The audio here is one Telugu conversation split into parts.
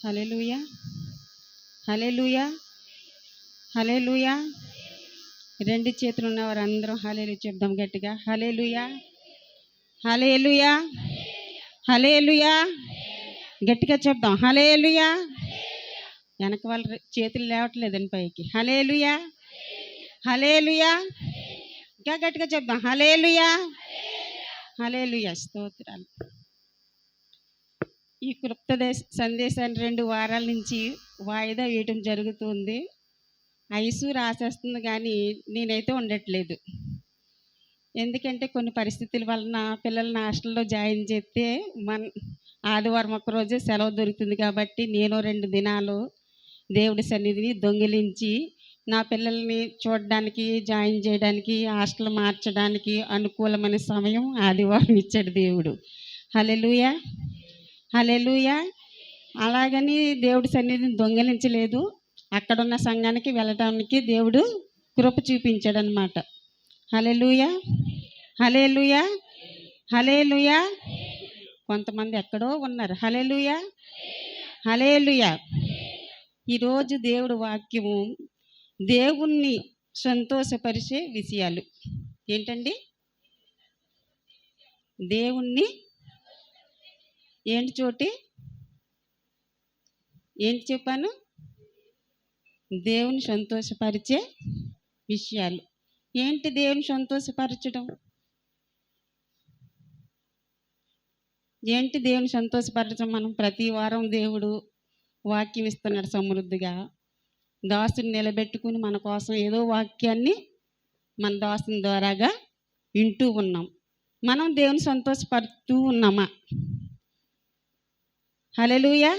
హల్లెలూయా, హల్లెలూయా, హల్లెలూయా. రెండు చేతులు ఉన్నవారు అందరూ హల్లెలూయా చెప్దాం గట్టిగా. హల్లెలూయా, హల్లెలూయా, హల్లెలూయా. గట్టిగా చెప్దాం హల్లెలూయా. వెనక వాళ్ళ చేతులు లేవట్లేదండి పైకి. హల్లెలూయా, హల్లెలూయా. ఇంకా గట్టిగా చెప్దాం హల్లెలూయా, హల్లెలూయా. స్తోత్రాలు. ఈ క్లుప్త సందేశాన్ని 2 వారాల నుంచి వాయిదా వేయటం జరుగుతుంది. ఐసు రాసేస్తుంది కానీ నేనైతే ఉండట్లేదు. ఎందుకంటే కొన్ని పరిస్థితుల వలన పిల్లల్ని హాస్టల్లో జాయిన్ చేస్తే ఆదివారం ఒక్కరోజే సెలవు దొరుకుతుంది కాబట్టి నేను 2 దినాలు దేవుడి సన్నిధిని దొంగిలించి నా పిల్లల్ని చూడడానికి, జాయిన్ చేయడానికి, హాస్టల్ మార్చడానికి అనుకూలమైన సమయం ఆదివారం ఇచ్చాడు దేవుడు. హల్లెలూయా, హల్లెలూయా. అలాగని దేవుడి సన్నిధిని దొంగిలించలేదు. అక్కడున్న సంఘానికి వెళ్ళడానికి దేవుడు కృప చూపించాడు అనమాట. హల్లెలూయా, హల్లెలూయా, హల్లెలూయా. కొంతమంది ఎక్కడో ఉన్నారు. హల్లెలూయా, హల్లెలూయా. ఈరోజు దేవుడు వాక్యము దేవుణ్ణి సంతోషపరిచే విషయాలు ఏంటండి? దేవుణ్ణి ఏంటి చోటి ఏంటి చెప్పాను? దేవుని సంతోషపరిచే విషయాలు. ఏంటి దేవుని సంతోషపరచడం? ఏంటి దేవుని సంతోషపరచడం? మనం ప్రతి వారం దేవుడు వాక్యం ఇస్తున్నాడు సమృద్ధిగా. దాసుని నిలబెట్టుకుని మన కోసం ఏదో వాక్యాన్ని మన దాసుని ద్వారాగా వింటూ ఉన్నాం. మనం దేవుని సంతోషపడుతూ ఉన్నామా? హల్లెలూయా.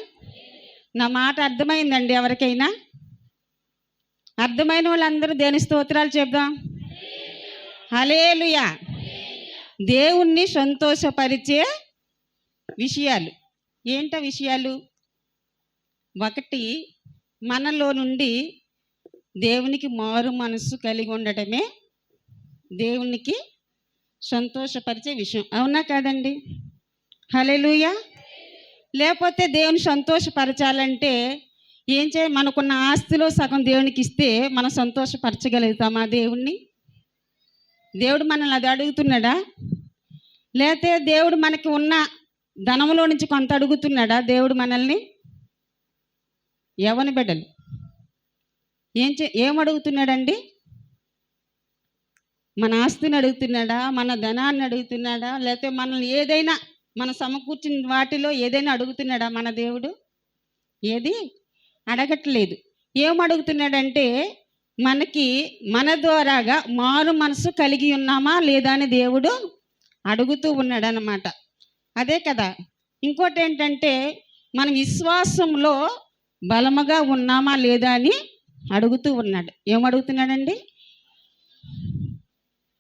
నా మాట అర్థమైందండి ఎవరికైనా? అర్థమైన వాళ్ళందరూ దేవుని స్తోత్రాలు చెప్దాం. హల్లెలూయా. దేవుణ్ణి సంతోషపరిచే విషయాలు ఏంట విషయాలు? ఒకటి, మనలో నుండి దేవునికి మారు మనస్సు కలిగి ఉండటమే దేవునికి సంతోషపరిచే విషయం. అవునా కాదండి? హల్లెలూయా. లేకపోతే దేవుని సంతోషపరచాలంటే ఏం చేయాలి? మనకున్న ఆస్తిలో సగం దేవునికి ఇస్తే మనం సంతోషపరచగలుగుతామా దేవుణ్ణి? దేవుడు మనల్ని అది అడుగుతున్నాడా? లేకపోతే దేవుడు మనకి ఉన్న ధనంలో నుంచి కొంత అడుగుతున్నాడా దేవుడు మనల్ని? ఎవని బిడ్డలు ఏం అడుగుతున్నాడండి? మన ఆస్తిని అడుగుతున్నాడా? మన ధనాన్ని అడుగుతున్నాడా? లేకపోతే మనల్ని ఏదైనా మన సమకూర్చిన వాటిలో ఏదైనా అడుగుతున్నాడా మన దేవుడు? ఏది అడగట్లేదు. ఏం అడుగుతున్నాడంటే మనకి మన ద్వారాగా మారు మనసు కలిగి ఉన్నామా లేదా అని దేవుడు అడుగుతూ ఉన్నాడు అన్నమాట. అదే కదా. ఇంకోటి ఏంటంటే మన విశ్వాసంలో బలముగా ఉన్నామా లేదా అని అడుగుతూ ఉన్నాడు. ఏం అడుగుతున్నాడండి?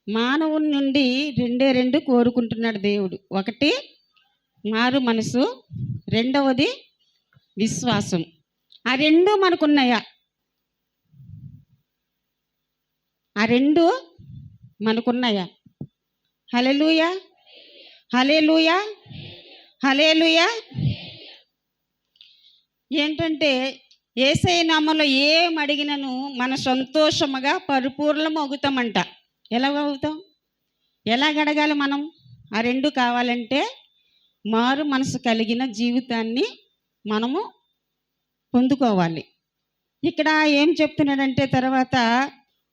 మానవుని నుండి 2 కోరుకుంటున్నాడు దేవుడు. ఒకటి మారు మనసు, రెండవది విశ్వాసం. ఆ 2 మనకున్నాయా? ఆ 2 మనకున్నాయా? హల్లెలూయా, హల్లెలూయా, హల్లెలూయా. ఏంటంటే యేసయ్య నామములో ఏం అడిగినను మన సంతోషముగా పరిపూర్ణమవుతామంట. ఎలా అవుతాం? ఎలాగ అడగాలి మనం? ఆ 2 కావాలంటే మారు మనసు కలిగిన జీవితాన్ని మనము పొందుకోవాలి. ఇక్కడ ఏం చెప్తున్నాడంటే తర్వాత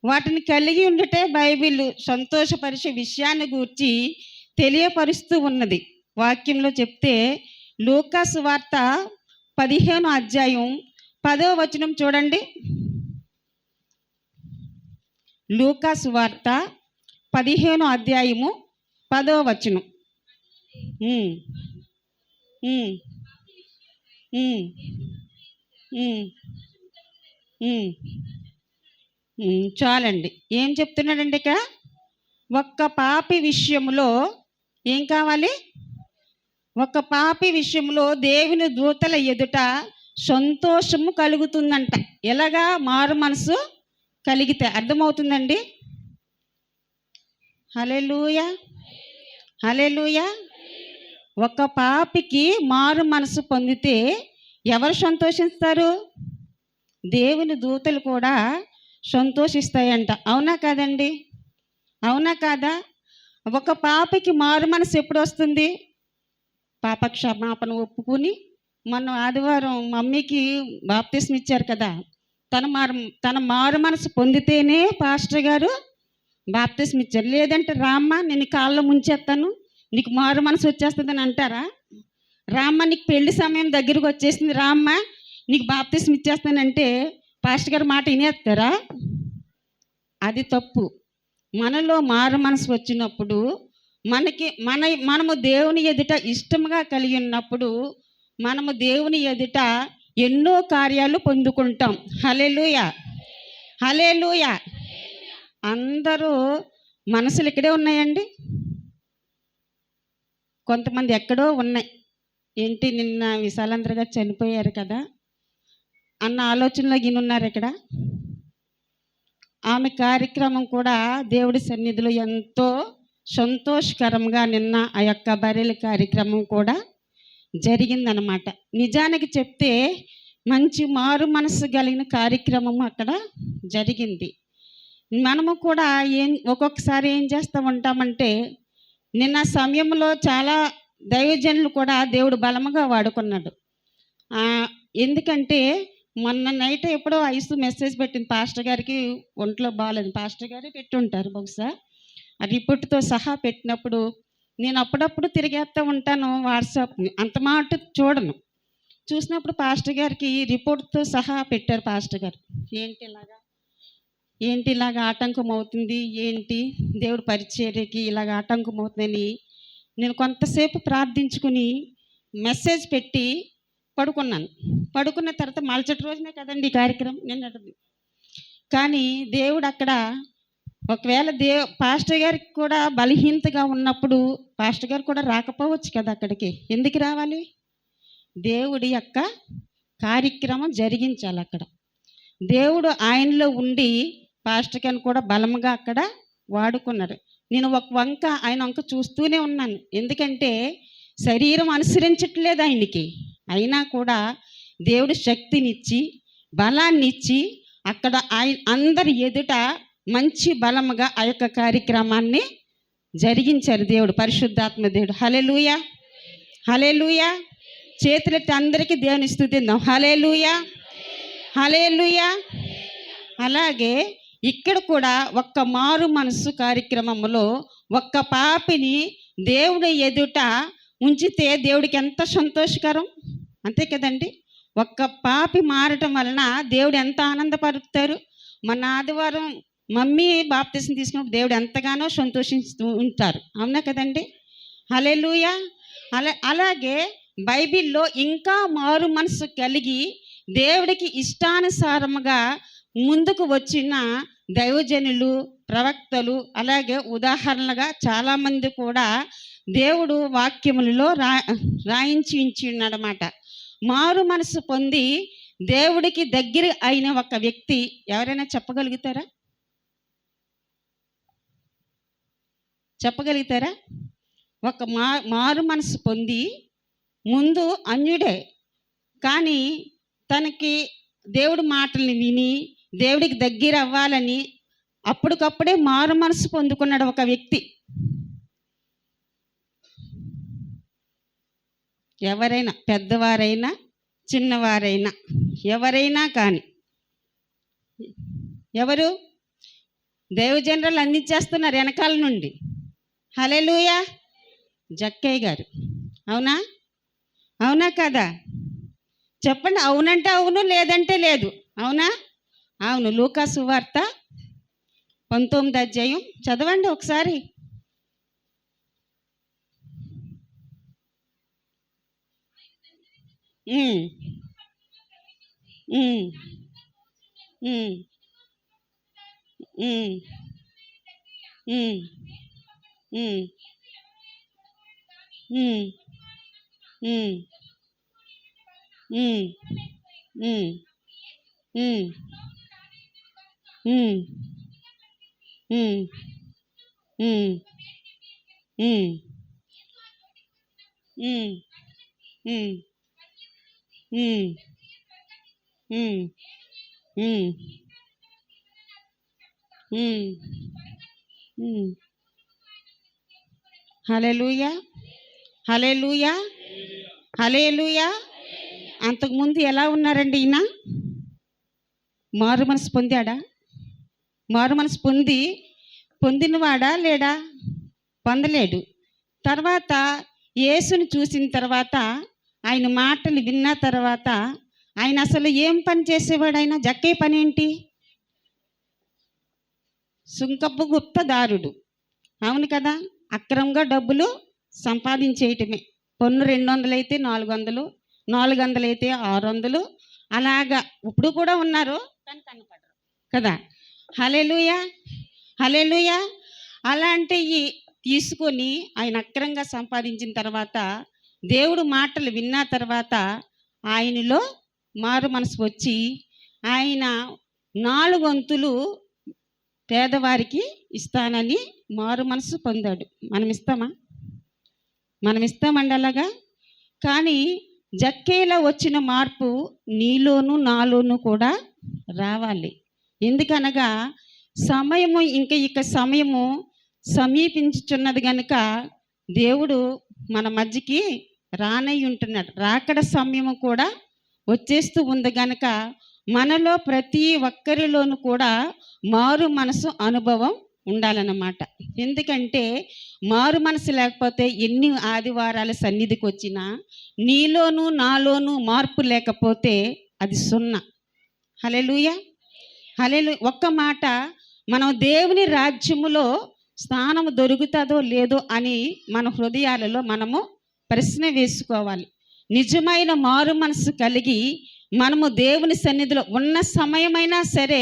వాటిని కలిగి ఉండటే బైబిల్ సంతోషపరిచే విషయాన్ని గూర్చి తెలియపరుస్తూ ఉన్నది. వాక్యంలో చెప్తే లూకా సువార్త 15వ అధ్యాయం 10వ వచనం చూడండి. లూకా సువార్త 15వ అధ్యాయము 10వ వచనం. చాలండి. ఏం చెప్తున్నాడండి ఇక్కడ? ఒక్క పాపి విషయంలో ఏం కావాలి? ఒక పాపి విషయంలో దేవుని దూతల ఎదుట సంతోషము కలుగుతుందంట. ఎలాగా? మారు మనసు కలిగితే. అర్థమవుతుందండి? హల్లెలూయా, హల్లెలూయా. ఒక పాపికి మారు మనసు పొందితే ఎవరు సంతోషిస్తారు? దేవుని దూతలు కూడా సంతోషిస్తాయంట. అవునా కాదండి? అవునా కాదా? ఒక పాపకి మారు మనసు ఎప్పుడొస్తుంది? పాప క్షమాపణ ఒప్పుకుని, మొన్న ఆదివారం మమ్మీకి బాప్తిస్మం ఇచ్చారు కదా! తన మారు తన మారు మనసు పొందితేనే పాస్టర్ గారు బాప్తిస్మం ఇచ్చారు. లేదంటే రామ్మా నిన్ను కాళ్ళలో ముంచేస్తాను, నీకు మారు మనసు వచ్చేస్తుందని అంటారా? రామ్మ నీకు పెళ్లి సమయం దగ్గరకు వచ్చేసింది, రామ్మ నీకు బాప్తిస్మం ఇచ్చేస్తానంటే పాస్టర్ గారు మాట వినేస్తారా? అది తప్పు. మనలో మారు మనసు వచ్చినప్పుడు మనము దేవుని ఎదుట ఇష్టంగా కలిగి ఉన్నప్పుడు మనము దేవుని ఎదుట ఎన్నో కార్యాలు పొందుకుంటాం. హల్లెలూయా, హల్లెలూయా. అందరూ మనసులు ఇక్కడే ఉన్నాయండి, కొంతమంది ఎక్కడో ఉన్నాయి. ఏంటి నిన్న విశాలంద్ర గారు చనిపోయారు కదా అన్న ఆలోచనలో గినున్నారు ఇక్కడ. ఆమె కార్యక్రమం కూడా దేవుడి సన్నిధిలో ఎంతో సంతోషకరంగా నిన్న ఆ యొక్క బర్రెల కార్యక్రమం కూడా జరిగిందనమాట. నిజానికి చెప్తే మంచి మారు మనసు కలిగిన కార్యక్రమం అక్కడ జరిగింది. మనము కూడా ఒక్కొక్కసారి ఏం చేస్తూ ఉంటామంటే, నిన్న సమయంలో చాలా దైవజనులు కూడా దేవుడు బలముగా వాడుకున్నాడు. ఎందుకంటే మొన్న నైట్ ఎప్పుడో ఐసు మెసేజ్ పెట్టింది పాస్టర్ గారికి, ఒంట్లో బాగాలేదు, పాస్టర్ గారే పెట్టి ఉంటారు బహుశా. ఆ రిపోర్ట్తో సహా పెట్టినప్పుడు నేను అప్పుడప్పుడు తిరిగేస్తూ ఉంటాను వాట్సాప్ని, అంత మాట చూడను. చూసినప్పుడు పాస్టర్ గారికి రిపోర్ట్తో సహా పెట్టారు పాస్టర్ గారు. ఏంటి ఇలాగా ఆటంకం అవుతుంది, ఏంటి దేవుడు పరిచర్యకి ఇలాగ ఆటంకం అవుతుందని నేను కొంతసేపు ప్రార్థించుకుని మెసేజ్ పెట్టి పడుకున్నాను. పడుకున్న తర్వాత మరుసటి రోజునే కదండి ఈ కార్యక్రమం నిన్నటిది. కానీ దేవుడు అక్కడ ఒకవేళ పాస్టర్ గారికి కూడా బలహీనతగా ఉన్నప్పుడు పాస్టర్ గారు కూడా రాకపోవచ్చు కదా అక్కడికి. ఎందుకు రావాలి? దేవుడి యొక్క కార్యక్రమం జరిగించాలి అక్కడ. దేవుడు ఆయనలో ఉండి పాస్టర్ గారిని కూడా బలంగా అక్కడ వాడుకున్నారు. నేను ఆయన వంక చూస్తూనే ఉన్నాను. ఎందుకంటే శరీరం అనుసరించట్లేదు ఆయనకి, అయినా కూడా దేవుడు శక్తినిచ్చి బలాన్ని ఇచ్చి అక్కడ అందరి ఎదుట మంచి బలముగా ఆ యొక్క కార్యక్రమాన్ని జరిగించారు దేవుడు, పరిశుద్ధాత్మ దేవుడు. హల్లెలూయా, హల్లెలూయా. చేతులెత్తి అందరికీ దేవుని స్తుతిద్దాం. హల్లెలూయా, హల్లెలూయా. అలాగే ఇక్కడ కూడా ఒక్క మారు మనసు కార్యక్రమంలో ఒక్క పాపిని దేవుడి ఎదుట ఉంచితే దేవుడికి ఎంత సంతోషకరం, అంతే కదండి. ఒక్క పాపి మారటం వలన దేవుడు ఎంత ఆనందపరుతారు. మన ఆదివారం మమ్మీ బాప్తిసం తీసుకున్నప్పుడు దేవుడు ఎంతగానో సంతోషిస్తూ ఉంటారు. అవునా కదండి? హల్లెలూయా. అలాగే బైబిల్లో ఇంకా మారు మనసు కలిగి దేవుడికి ఇష్టానుసారముగా ముందుకు వచ్చిన దైవజనులు, ప్రవక్తలు, అలాగే ఉదాహరణలుగా చాలామంది కూడా దేవుడు వాక్యములలో రాయించి ఉన్నాడనమాట. మారు మనసు పొంది దేవుడికి దగ్గర అయిన ఒక వ్యక్తి ఎవరైనా చెప్పగలుగుతారా? చెప్పగలుగుతారా? ఒక మారు మనసు పొంది ముందు అన్యుడే, కానీ తనకి దేవుడి మాటల్ని విని దేవుడికి దగ్గర అవ్వాలని అప్పటికప్పుడే మారు మనసు పొందుకున్నాడు ఒక వ్యక్తి. ఎవరైనా, పెద్దవారైనా చిన్నవారైనా ఎవరైనా కానీ, ఎవరు దైవజనరాలు అందించేస్తున్నారు వెనకాల నుండి. హల్లెలూయా. జక్కయ్య గారు, అవునా? అవునా కదా? చెప్పండి. అవునంటే అవును, లేదంటే లేదు. అవునా? అవును. లూకా సువార్త 19వ అధ్యాయం చదవండి ఒకసారి. ఉమ్, ఉమ్, ఉమ్, ఉమ్, ఉమ్. హల్లెలూయా, హల్లెలూయా, హల్లెలూయా. అంతకుముందు ఎలా ఉన్నారండి ఈయన? మారు మనసు పొందాడా? మారు మనసు పొందినవాడా లేడా? పొందలేడు. తర్వాత యేసుని చూసిన తర్వాత, ఆయన మాటలు విన్న తర్వాత, ఆయన అసలు ఏం పని చేసేవాడు? ఆయన జక్కే పని ఏంటి? సుంకపు గుప్తదారుడు. అవును కదా. అక్రమంగా డబ్బులు సంపాదించేయటమే. పన్ను 200 అయితే 400, 400 అయితే 600, అలాగా. ఇప్పుడు కూడా ఉన్నారు కానీ కనపడరు కదా. హల్లెలూయా, హల్లెలూయా. అలాంటివి తీసుకొని ఆయన అక్రమంగా సంపాదించిన తర్వాత, దేవుడు మాటలు విన్న తర్వాత ఆయనలో మారు మనసు వచ్చి ఆయన 4 వంతులు పేదవారికి ఇస్తానని మారు మనసు పొందాడు. మనం ఇస్తామా? మనం ఇస్తామండి అలాగా? కానీ జక్కేలో వచ్చిన మార్పు నీలోను నాలోను కూడా రావాలి. ఎందుకనగా సమయము ఇక సమయము సమీపించుచున్నది గనుక దేవుడు మన మధ్యకి రానై ఉంటున్నాడు. రాకడ సమయము కూడా వచ్చేస్తూ ఉంది గనుక మనలో ప్రతి ఒక్కరిలోనూ కూడా మారు మనసు అనుభవం ఉండాలన్నమాట. ఎందుకంటే మారు మనసు లేకపోతే ఎన్ని ఆదివారాల సన్నిధికి వచ్చినా నీలోను నాలోను మార్పు లేకపోతే అది సున్నా. హల్లెలూయా, హల్లెలూయా. ఒక్క మాట, మనం దేవుని రాజ్యములో స్థానం దొరుకుతుందో లేదో అని మన హృదయాలలో మనము ప్రశ్న వేసుకోవాలి. నిజమైన మారు మనసు కలిగి మనము దేవుని సన్నిధిలో ఉన్న సమయమైనా సరే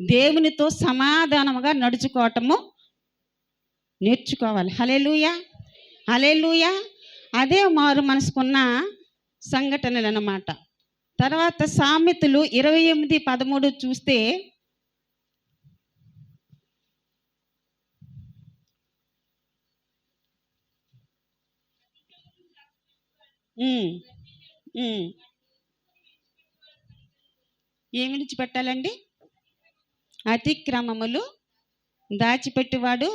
దేవునితో సమాధానముగా నడుచుకోవటము నేర్చుకోవాలి. హల్లెలూయా, హల్లెలూయా. అదే మారు మనసుకున్న సంఘటనలు అన్నమాట. తర్వాత సామెతలు 28:13 చూస్తే, ఏమి విడిచిపెట్టాలండి? అతిక్రమములు దాచిపెట్టువాడు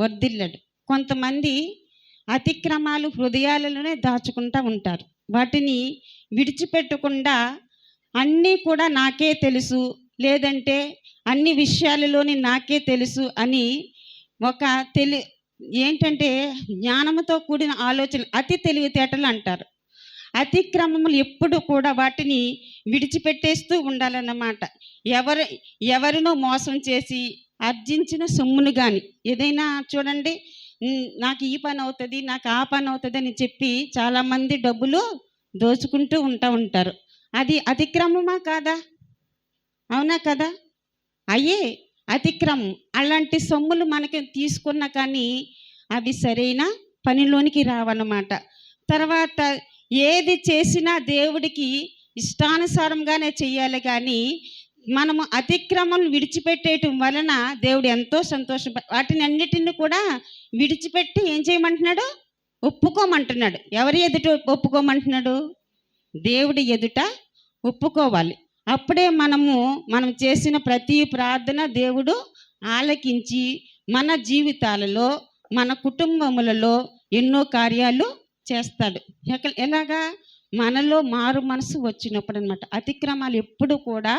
వర్ధిల్లడు. కొంతమంది అతిక్రమాలు హృదయాలలోనే దాచుకుంటూ ఉంటారు. వాటిని విడిచిపెట్టకుండా అన్నీ కూడా నాకే తెలుసు, లేదంటే అన్ని విషయాలలోని నాకే తెలుసు అని ఒక ఏంటంటే జ్ఞానంతో కూడిన ఆలోచన, అతి తెలివితేటలు అంటారు. అతిక్రమములు ఎప్పుడు కూడా వాటిని విడిచిపెట్టేస్తూ ఉండాలన్నమాట. ఎవరినో మోసం చేసి అర్జించిన సొమ్మును కానీ ఏదైనా చూడండి, నాకు ఈ పని అవుతుంది, నాకు ఆ పని అవుతుంది అని చెప్పి చాలామంది డబ్బులు దోచుకుంటూ ఉంటారు. అది అతిక్రమమా కాదా? అవునా కదా? అయ్యే అతిక్రమం. అలాంటి సొమ్ములు మనకి తీసుకున్నా కానీ అవి సరైన పనిలోనికి రావన్నమాట. తర్వాత ఏది చేసినా దేవుడికి ఇష్టానుసారంగానే చేయాలి. కానీ మనము అతిక్రమం విడిచిపెట్టేయటం వలన దేవుడు ఎంతో వాటిని అన్నిటిని కూడా విడిచిపెట్టి ఏం చేయమంటున్నాడు? ఒప్పుకోమంటున్నాడు. ఎవరి ఎదుట ఒప్పుకోమంటున్నాడు? దేవుడి ఎదుట ఒప్పుకోవాలి. అప్పుడే మనం చేసిన ప్రతి ప్రార్థన దేవుడు ఆలకించి మన జీవితాలలో, మన కుటుంబములలో ఎన్నో కార్యాలు చేస్తాడు. ఎలాగా? మనలో మారు మనసు వచ్చినప్పుడు అన్నమాట. అతిక్రమాలు ఎప్పుడు కూడా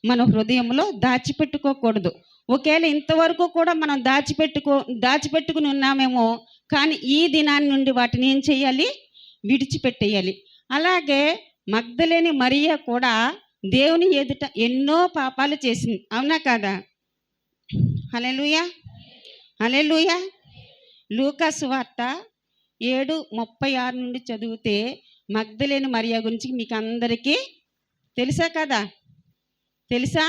మన హృదయంలో దాచిపెట్టుకోకూడదు. ఒకవేళ ఇంతవరకు కూడా మనం దాచిపెట్టుకుని ఉన్నామేమో, కానీ ఈ దినాన్ని నుండి వాటిని ఏం చేయాలి? విడిచిపెట్టేయాలి. అలాగే మగ్దలేని మరియ కూడా దేవుని ఎదుట ఎన్నో పాపాలు చేసింది. అవునా కాదా? హల్లెలూయా, హల్లెలూయా. లూకా సువార్త 7:36 నుండి చదివితే మగ్దలేని మరియ గురించి మీకు అందరికీ తెలుసా కదా? తెలుసా?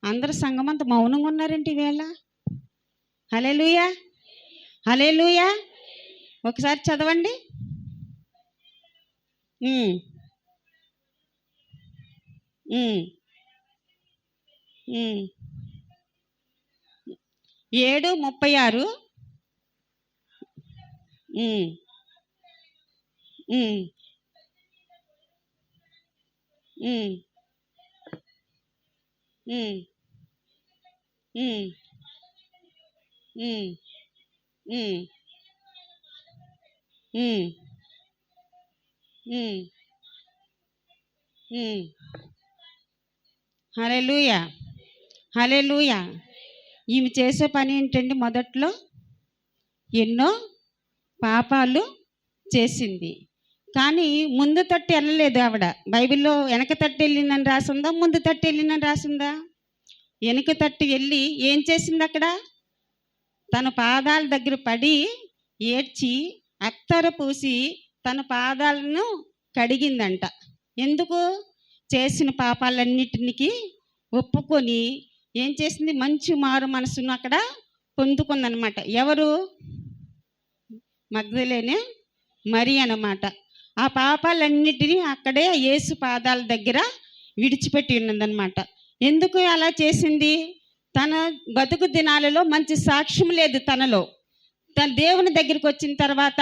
అందరు సంఘమంతా మౌనంగా ఉన్నారేంటి ఈవేళ? హల్లెలూయా, హల్లెలూయా. ఒకసారి చదవండి. 7:36. ఉమ్, ఉమ్, ఉమ్, ఉమ్, ఉమ్, ఉమ్, ఉమ్, ఉమ్. హల్లెలూయా, హల్లెలూయా. ఈమె చేసే పని ఏంటండి? మొదట్లో ఎన్నో పాపాలు చేసింది, కానీ ముందు తట్టి వెళ్ళలేదు ఆవిడ. బైబిల్లో వెనక తట్టి వెళ్ళిందని రాసిందా, ముందు తట్టి వెళ్ళిందని రాసిందా? వెనక తట్టి వెళ్ళి ఏం చేసింది అక్కడ? తన పాదాల దగ్గర పడి ఏడ్చి అత్తర పూసి తన పాదాలను కడిగిందంట. ఎందుకు? చేసిన పాపాలన్నిటికి ఒప్పుకొని ఏం చేసింది? మంచి మారు మనసును అక్కడ పొందుకుందనమాట. ఎవరు? మగ్దలేనే మరి అన్నమాట. ఆ పాపాలన్నిటినీ అక్కడే యేసు పాదాల దగ్గర విడిచిపెట్టి ఉన్నదనమాట. ఎందుకు అలా చేసింది? తన బతుకు దినాలలో మంచి సాక్ష్యం లేదు తనలో. తన దేవుని దగ్గరికి వచ్చిన తర్వాత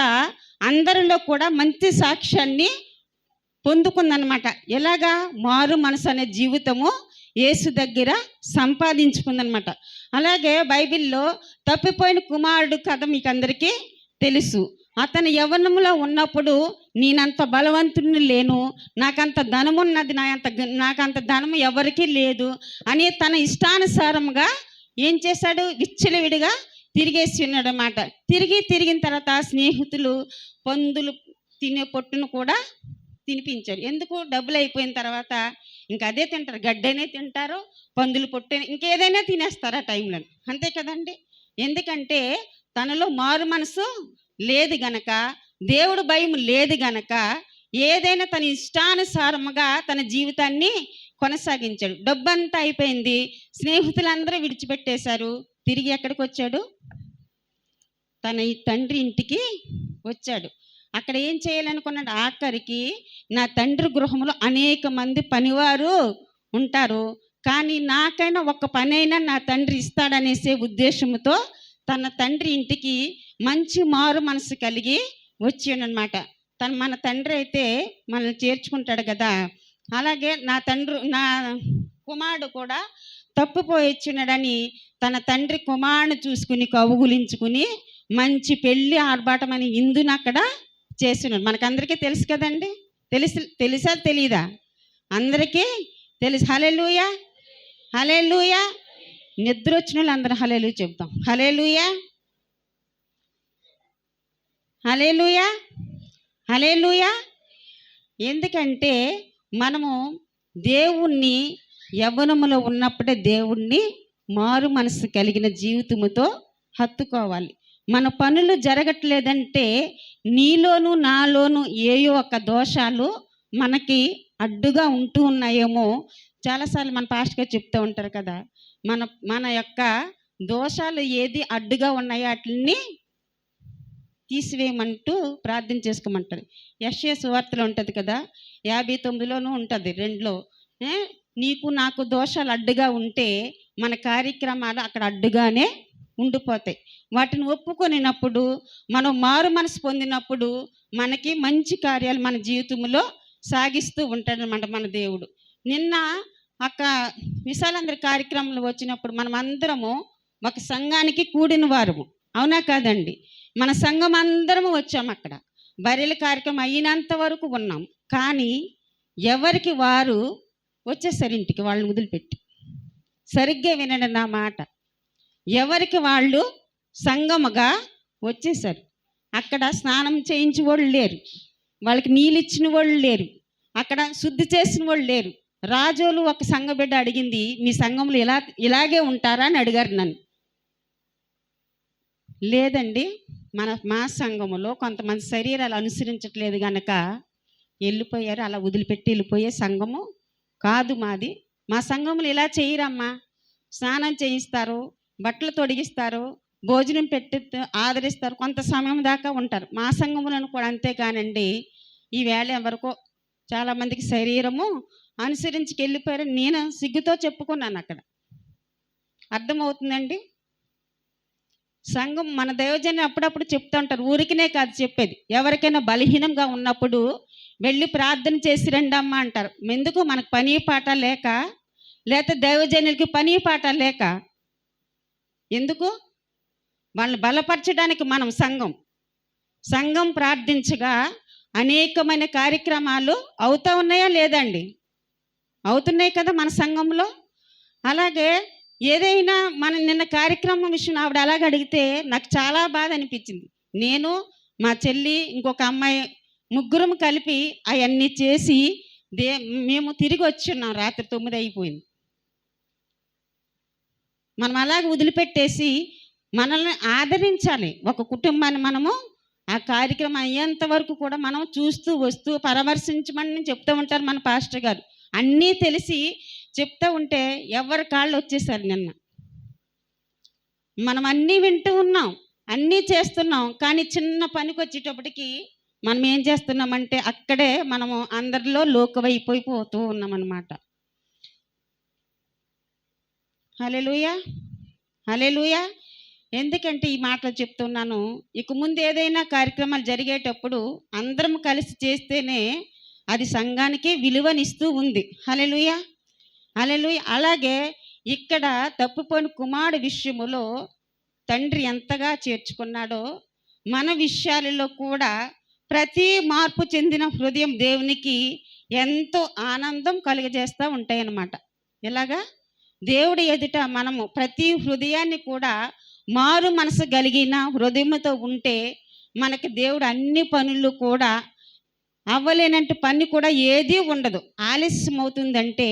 అందరిలో కూడా మంచి సాక్ష్యాన్ని పొందుకుందనమాట. ఎలాగా? మారు మనసు అనే జీవితము యేసు దగ్గర సంపాదించుకుందనమాట. అలాగే బైబిల్లో తప్పిపోయిన కుమారుడు కథ మీకు అందరికీ తెలుసు. అతను యవ్వనంలో ఉన్నప్పుడు నేనంత బలవంతుని లేను, నాకంత ధనం ఉన్నది, నాకంత ధనం ఎవరికీ లేదు అని తన ఇష్టానుసారంగా ఏం చేశాడు? విచ్చలవిడిగా తిరిగేసి ఉన్నాడు అన్నమాట. తిరిగిన తర్వాత స్నేహితులు పందులు తినే పొట్టును కూడా తినిపించారు. ఎందుకు? డబ్బులు అయిపోయిన తర్వాత ఇంకా అదే తింటారు, గడ్డనే తింటారు, పందులు పొట్టు ఇంకేదైనా తినేస్తారు ఆ టైంలో. అంతే కదండి. ఎందుకంటే తనలో మారు మనసు లేదు గనక, దేవుడు భయం లేదు గనక ఏదైనా తన ఇష్టానుసారముగా తన జీవితాన్ని కొనసాగించాడు. డబ్బంతా అయిపోయింది, స్నేహితులందరూ విడిచిపెట్టేశారు. తిరిగి ఎక్కడికి వచ్చాడు? తన తండ్రి ఇంటికి వచ్చాడు. అక్కడ ఏం చేయాలనుకున్నాడు? ఆఖరికి నా తండ్రి గృహంలో అనేక మంది పనివారు ఉంటారు, కానీ నాకైనా ఒక పనైనా నా తండ్రి ఇస్తాడనేసే ఉద్దేశంతో తన తండ్రి ఇంటికి మంచి మారు మనసు కలిగి వచ్చాడనమాట. మన తండ్రి అయితే మనల్ని చేర్చుకుంటాడు కదా, అలాగే నా కుమారుడు కూడా తప్పిపోయిచ్చినాడని తన తండ్రి కుమారుని చూసుకుని కౌగులించుకుని మంచి పెళ్ళి ఆర్భాటం అని ఇందును అక్కడ చేస్తున్నాడు. మనకందరికీ తెలుసు కదండి. తెలుసా తెలీదా? అందరికీ తెలుసు. హల్లెలూయా, హల్లెలూయా. నిద్ర వచ్చిన వాళ్ళు అందరూ హల్లెలూయా చెప్తాం. హల్లెలూయా, హల్లెలూయా, హల్లెలూయా. ఎందుకంటే మనము దేవుణ్ణి యవ్వనములో ఉన్నప్పుడే దేవుణ్ణి మారు మనసు కలిగిన జీవితముతో హత్తుకోవాలి. మన పనులు జరగట్లేదంటే నీలోను నాలోను ఏయో ఒక దోషాలు మనకి అడ్డుగా ఉంటూ ఉన్నాయేమో. చాలాసార్లు మన పాస్టర్ గారు చెప్తూ ఉంటారు కదా, మన యొక్క దోషాలు ఏది అడ్డుగా ఉన్నాయో వాటిని తీసివేయమంటూ ప్రార్థన చేసుకోమంటారు. యెషయా సువార్తలో ఉంటుంది కదా, 59లోనూ ఉంటుంది 2లో. నీకు నాకు దోషాలు అడ్డుగా ఉంటే మన కార్యక్రమాలు అక్కడ అడ్డుగానే ఉండిపోతాయి. వాటిని ఒప్పుకొనినప్పుడు, మనం మారు మనసు పొందినప్పుడు మనకి మంచి కార్యాలు మన జీవితంలో సాగిస్తూ ఉంటాడనమాట మన దేవుడు. నిన్న ఒక విశాలందరి కార్యక్రమంలో వచ్చినప్పుడు మనం అందరము ఒక సంఘానికి కూడిన వారము, అవునా కాదండి? మన సంఘం అందరము వచ్చాము. అక్కడ బర్రెల కార్యక్రమం అయినంత వరకు ఉన్నాం, కానీ ఎవరికి వారు వచ్చేసరి ఇంటికి వాళ్ళని వదిలిపెట్టి. సరిగ్గా వినండి నా మాట. ఎవరికి వాళ్ళు సంఘముగా వచ్చేసారు. అక్కడ స్నానం చేయించిన వాళ్ళు లేరు, వాళ్ళకి నీళ్ళు ఇచ్చిన వాళ్ళు లేరు, అక్కడ శుద్ధి చేసిన వాళ్ళు లేరు. రాజోలు ఒక సంఘ బిడ్డ అడిగింది, మీ సంఘంలో ఇలాగే ఉంటారా అని అడిగారు నన్ను. లేదండి, మా సంఘములో కొంతమంది శరీరాలు అనుసరించట్లేదు కనుక వెళ్ళిపోయారు, అలా వదిలిపెట్టి వెళ్ళిపోయే సంఘము కాదు మాది. మా సంఘములు ఇలా చేయరమ్మా, స్నానం చేయిస్తారు, బట్టలు తొడిగిస్తారు, భోజనం పెట్టి ఆదరిస్తారు, కొంత సమయం దాకా ఉంటారు. మా సంఘములను కూడా అంతే. కానండి ఈ వేళ ఎవరికో చాలామందికి శరీరము అనుసరించి వెళ్ళిపోయారని నేను సిగ్గుతో చెప్పుకున్నాను. అక్కడ అర్థమవుతుందండి. సంఘం మన దైవజన్యం అప్పుడప్పుడు చెప్తూ ఉంటారు, ఊరికినే కాదు చెప్పేది. ఎవరికైనా బలహీనంగా ఉన్నప్పుడు వెళ్ళి ప్రార్థన చేసి రండి అమ్మ అంటారు. ఎందుకు? మనకు పని పాట లేక, లేకపోతే దైవజనులకి పని పాట లేక. ఎందుకు? వాళ్ళని బలపరచడానికి మనం సంఘం ప్రార్థించగా అనేకమైన కార్యక్రమాలు అవుతూ ఉన్నాయా లేదండి? అవుతున్నాయి కదా మన సంఘంలో. అలాగే ఏదైనా మన నిన్న కార్యక్రమం విషయం ఆవిడ అలాగ అడిగితే నాకు చాలా బాధ అనిపించింది. నేను, మా చెల్లి, ఇంకొక అమ్మాయి, ముగ్గురం కలిపి అవన్నీ చేసి మేము తిరిగి వచ్చున్నాం. రాత్రి 9 అయిపోయింది. మనం అలాగ వదిలిపెట్టేసి మనల్ని ఆదరించాలి. ఒక కుటుంబాన్ని మనము ఆ కార్యక్రమం అయ్యేంత వరకు కూడా మనం చూస్తూ వస్తూ పరామర్శించమని చెప్తూ ఉంటారు మన పాస్టర్ గారు. అన్నీ తెలిసి చెప్తూ ఉంటే ఎవరి కాళ్ళు వచ్చేసారు నిన్న. మనం అన్నీ వింటూ ఉన్నాం, అన్నీ చేస్తున్నాం, కానీ చిన్న పనికి వచ్చేటప్పటికి మనం ఏం చేస్తున్నామంటే అక్కడే మనము అందరిలో లోకవైపోతూ ఉన్నామన్నమాట. హల్లెలూయా, హల్లెలూయా. ఎందుకంటే ఈ మాటలు చెప్తున్నాను, ఇక ముందు ఏదైనా కార్యక్రమాలు జరిగేటప్పుడు అందరం కలిసి చేస్తేనే అది సంఘానికి విలువనిస్తూ ఉంది. హల్లెలూయా, హల్లెలూయా. అలాగే ఇక్కడ తప్పుపోయిన కుమారుడు విషయములో తండ్రి ఎంతగా చేర్చుకున్నాడో మన విషయాలలో కూడా ప్రతి మార్పు చెందిన హృదయం దేవునికి ఎంతో ఆనందం కలుగజేస్తూ ఉంటాయన్నమాట. ఎలాగా? దేవుడి ఎదుట మనము ప్రతి హృదయాన్ని కూడా మారు మనసు కలిగిన హృదయంతో ఉంటే మనకి దేవుడు అన్ని పనులు కూడా అవ్వలేనంటే పని కూడా ఏదీ ఉండదు. ఆలస్యం అవుతుందంటే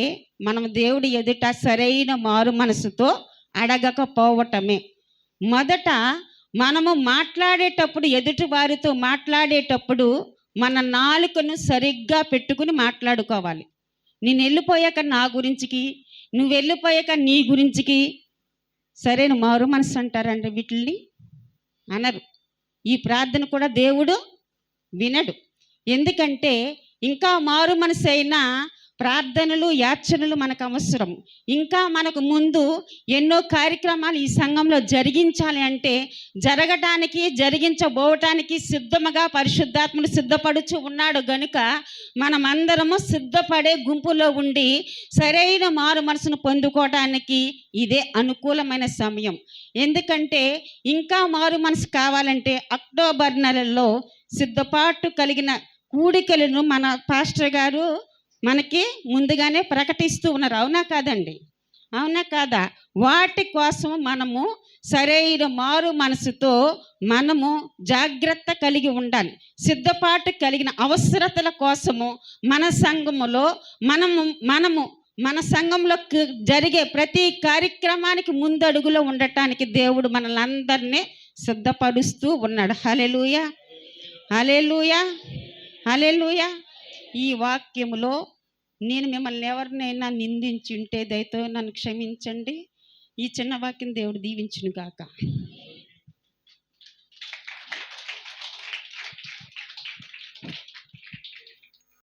మనం దేవుడి ఎదుట సరైన మారు మనసుతో అడగకపోవటమే. మొదట మనము మాట్లాడేటప్పుడు, ఎదుటి వారితో మాట్లాడేటప్పుడు మన నాలుకను సరిగ్గా పెట్టుకుని మాట్లాడుకోవాలి. నేను వెళ్ళిపోయాక నా గురించికి, నువ్వు వెళ్ళిపోయాక నీ గురించికి సరైన మారు మనసు అంటారండి. వీటిని అనరు. ఈ ప్రార్థన కూడా దేవుడు వినడు. ఎందుకంటే ఇంకా మారు మనసు అయినా ప్రార్థనలు, యాచనలు మనకు అవసరం. ఇంకా మనకు ముందు ఎన్నో కార్యక్రమాలు ఈ సంఘంలో జరిగించాలి అంటే జరిగించబోవటానికి సిద్ధముగా పరిశుద్ధాత్ముడు సిద్ధపడుచు ఉన్నాడు. గనుక మనమందరము సిద్ధపడే గుంపులో ఉండి సరైన మారు మనసును పొందుకోవడానికి ఇదే అనుకూలమైన సమయం. ఎందుకంటే ఇంకా మారు మనసు కావాలంటే అక్టోబర్ నెలలో సిద్ధపాటు కలిగిన కూడికలను మన పాస్టర్ గారు మనకి ముందుగానే ప్రకటిస్తూ ఉన్నారు. అవునా కాదండి? అవునా కాదా? వాటి కోసం మనము సరైన మారు మనసుతో మనము జాగ్రత్త కలిగి ఉండాలి. సిద్ధపాటు కలిగిన అవసరతల కోసము మన సంఘములో మనము మన సంఘంలో జరిగే ప్రతి కార్యక్రమానికి ముందడుగులో ఉండటానికి దేవుడు మనల్ని అందరినీ సిద్ధపరుస్తూ ఉన్నాడు. హల్లెలూయా, హల్లెలూయా, హల్లెలూయా. ఈ వాక్యములో నేను మిమ్మల్ని ఎవరినైనా నిందించి ఉంటే దయతో నన్ను క్షమించండి. ఈ చిన్న వాక్యం దేవుడు దీవించును గాక.